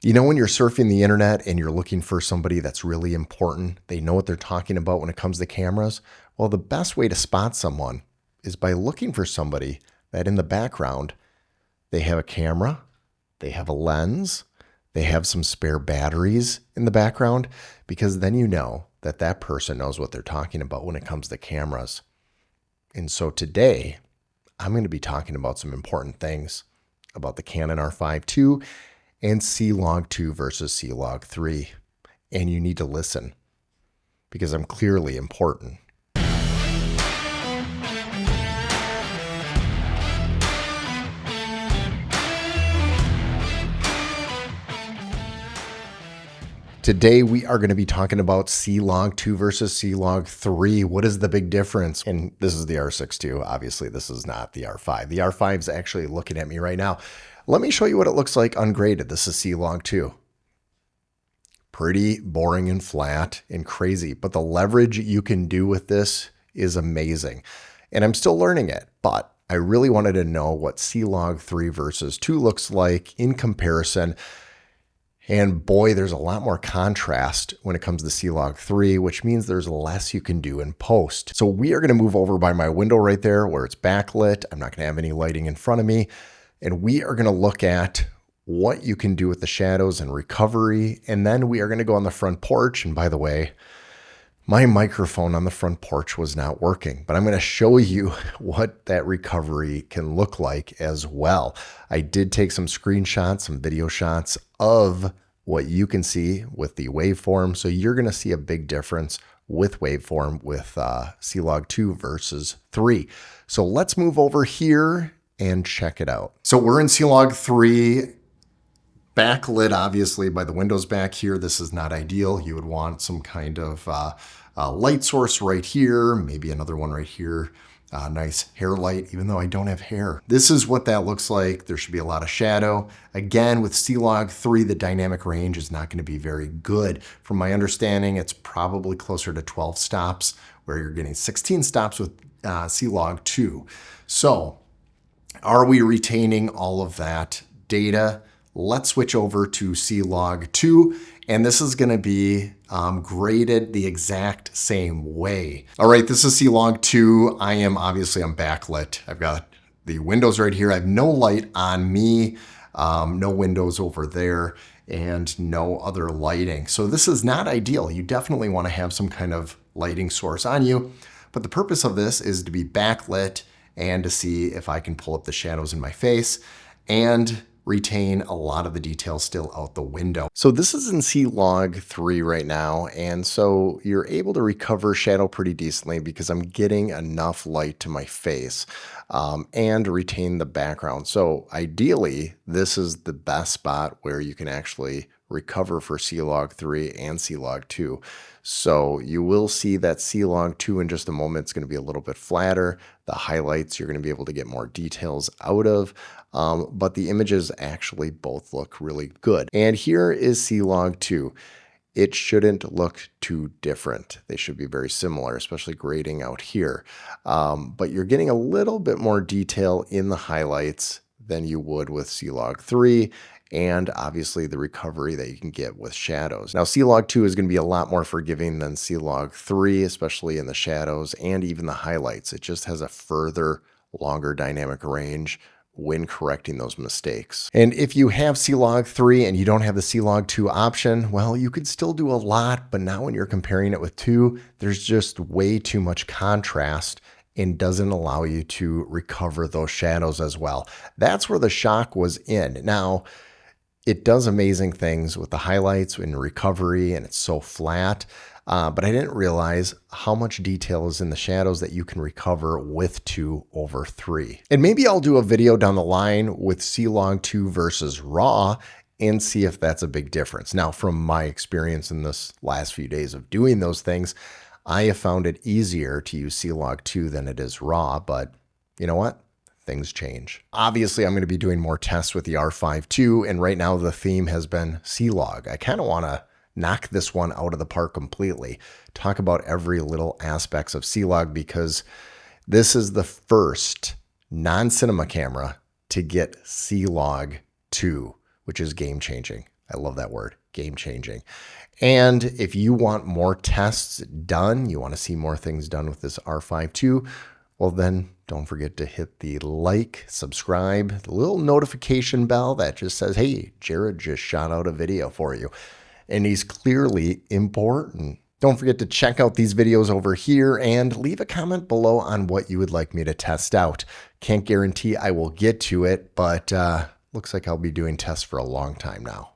You know, when you're surfing the internet and you're looking for somebody that's really important, they know what they're talking about when it comes to cameras. Well, the best way to spot someone is by looking for somebody that in the background, they have a camera, they have a lens, they have some spare batteries in the background, because then you know that that person knows what they're talking about when it comes to cameras. And so today, I'm going to be talking about some important things about the Canon R5 II and Clog2 versus Clog3. And you need to listen because I'm clearly important. Today, we are going to be talking about Clog2 versus Clog3. What is the big difference? And this is the R6 II. Obviously, this is not the R5. The R5 is actually looking at me right now. Let me show you what it looks like ungraded. This is Clog2. Pretty boring and flat and crazy, but the leverage you can do with this is amazing. And I'm still learning it, but I really wanted to know what Clog3 versus 2 looks like in comparison. And boy, there's a lot more contrast when it comes to Clog3, which means there's less you can do in post. So we are going to move over by my window right there where it's backlit. I'm not going to have any lighting in front of me. And we are going to look at what you can do with the shadows and recovery. And then we are going to go on the front porch. And by the way, my microphone on the front porch was not working, but I'm going to show you what that recovery can look like as well. I did take some screenshots, some video shots of what you can see with the waveform. So you're going to see a big difference with waveform with Clog2 versus 3. So let's move over here and check it out. So we're in Clog3. Backlit, obviously, by the windows back here. This is not ideal. You would want some kind of light source right here, maybe another one right here. Nice hair light, even though I don't have hair. This is what that looks like. There should be a lot of shadow. Again, with Clog3, the dynamic range is not going to be very good. From my understanding, it's probably closer to 12 stops, where you're getting 16 stops with Clog2. So, are we retaining all of that data? Let's switch over to Clog2, and this is going to be graded the exact same way. All right, this is Clog2. I am obviously on backlit. I've got the windows right here. I have no light on me, no windows over there, and no other lighting. So this is not ideal. You definitely want to have some kind of lighting source on you, but the purpose of this is to be backlit and to see if I can pull up the shadows in my face and retain a lot of the details still out the window. So this is in Clog3 right now, and so you're able to recover shadow pretty decently because I'm getting enough light to my face and retain the background. So ideally, this is the best spot where you can actually recover for Clog3 and Clog2. So you will see that Clog2 in just a moment. It's going to be a little bit flatter. The highlights you're going to be able to get more details out of, but the images actually both look really good. And here is Clog2. It shouldn't look too different. They should be very similar, especially grading out here. But you're getting a little bit more detail in the highlights than you would with Clog3, and obviously the recovery that you can get with shadows. Now, Clog2 is going to be a lot more forgiving than Clog3, especially in the shadows and even the highlights. It just has a further longer dynamic range when correcting those mistakes. And if you have Clog3 and you don't have the Clog2 option, well, you could still do a lot, but now when you're comparing it with 2, there's just way too much contrast and doesn't allow you to recover those shadows as well. That's where the shock was in. Now, it does amazing things with the highlights and recovery, and it's so flat, but I didn't realize how much detail is in the shadows that you can recover with 2 over 3. And maybe I'll do a video down the line with Clog2 versus RAW and see if that's a big difference. Now, from my experience in this last few days of doing those things, I have found it easier to use Clog2 than it is RAW, but you know what? Things change. Obviously, I'm going to be doing more tests with the R5 II, and right now the theme has been Clog. I kind of want to knock this one out of the park completely. Talk about every little aspects of Clog because this is the first non-cinema camera to get Clog2, which is game changing. I love that word, game changing. And if you want more tests done, you want to see more things done with this R5 II, well then don't forget to hit the like, subscribe, the little notification bell that just says, hey, Jared just shot out a video for you. And he's clearly important. Don't forget to check out these videos over here and leave a comment below on what you would like me to test out. Can't guarantee I will get to it, but looks like I'll be doing tests for a long time now.